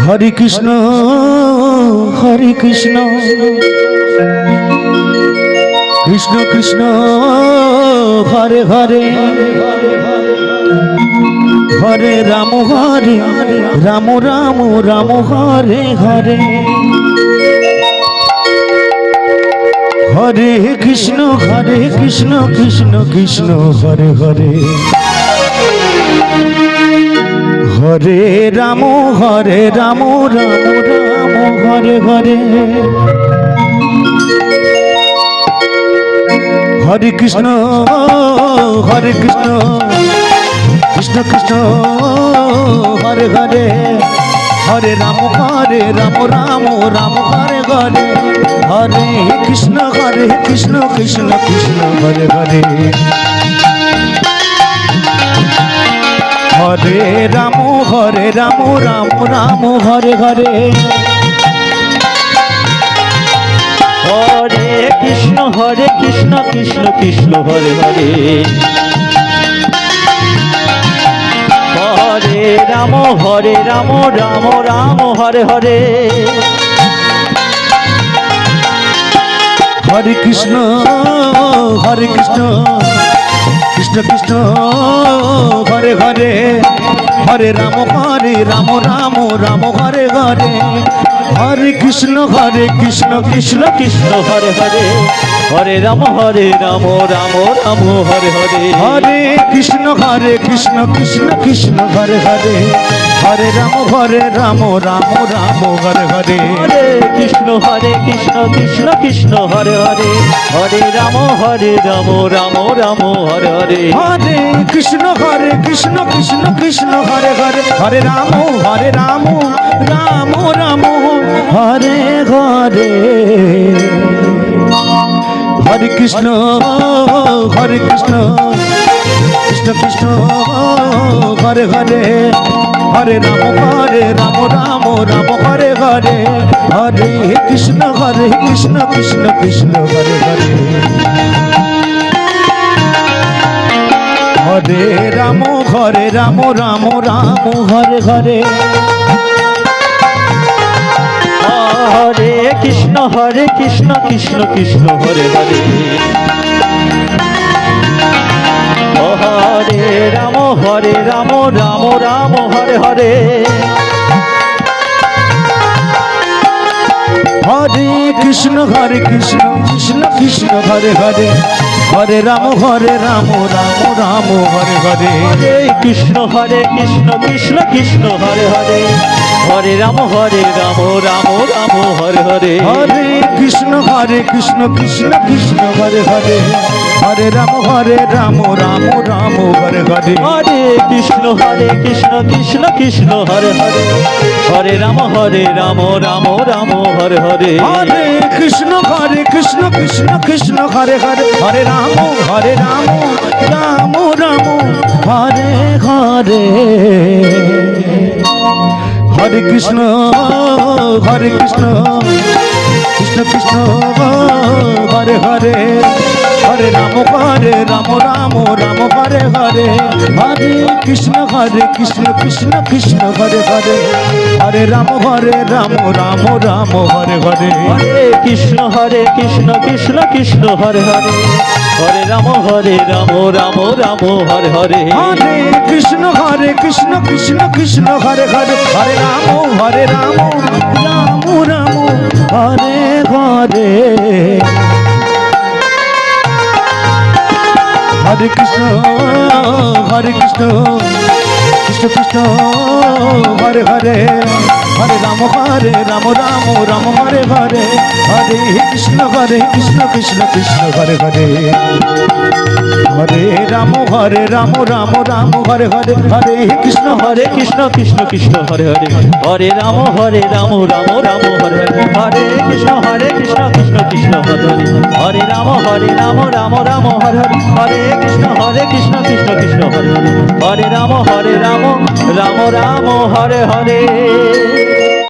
Hare Krishna Krishna Krishna Hare Hare Hare Ram Ram Ram Hare Hare Hare Krishna Krishna Krishna Hare Hare Hare Ram Ram Hare Hare Hare Krishna Krishna Krishna Hare Hare Hare Ram Ram Hare Hare Hare Krishna Krishna Krishna Hare Hare Hare Ram Ram Hare Hare Hare Krishna Krishna Krishna Hare Hare Hare Ram Ram Hare Hare Hare Krishna Krishna Krishna Hare Hare Hare Ram Ram Hare Hare Hare Krishna Krishna Krishna Hare Hare Hare Ram Ram Ram Hare Hare Hare Krishna Krishna Hare Hare Hare Ram Ram Hare Hare Hare Krishna Krishna Hare Hare Hare Ram Ram Ram Hare Hare Hare Krishna Krishna Hare Hare Hare Ram Ram Hare Hare Hare Krishna Krishna Krishna Hare Hare Hare Ram Ram Hare Hare Hare Krishna Krishna Hare Hare Hare Ram Ram Hare Hare Hare Krishna Krishna Hare Hare Hare Ram Ram Hare Hare Hare Krishna Krishna Hare Hare Hare Ram Ram Hare Hare Hare Krishna Krishna Hare Hare Hare Ram Ram Hare Hare Hare Krishna Krishna Hare Hare Hare Ram Ram Hare Hare Hare Krishna Krishna Hare Hare Hare Ram Ram Hare Hare Hare Krishna Krishna Hare Hare Hare Ram Ram Hare Hare Hare Krishna Krishna Hare Hare Hare Ram Ram Hare Hare Hare Krishna Krishna Hare Hare Hare Ram Ram Hare Hare Hare Krishna Krishna Hare Hare Hare Ram Ram Hare Hare Hare Krishna Krishna Hare Hare Hare Ram Ram Hare Hare Hare Krishna Krishna Hare Hare Hare Ram Ram Hare Hare Hare Krishna Krishna Hare Hare Hare Ram Ram Hare Hare Hare Krishna Krishna Hare Hare Hare Ram Ram Hare Hare Hare Krishna Krishna Hare Hare Hare Ram Ram Hare Hare Hare Krishna Krishna Hare Hare Hare Ram Ram Hare Hare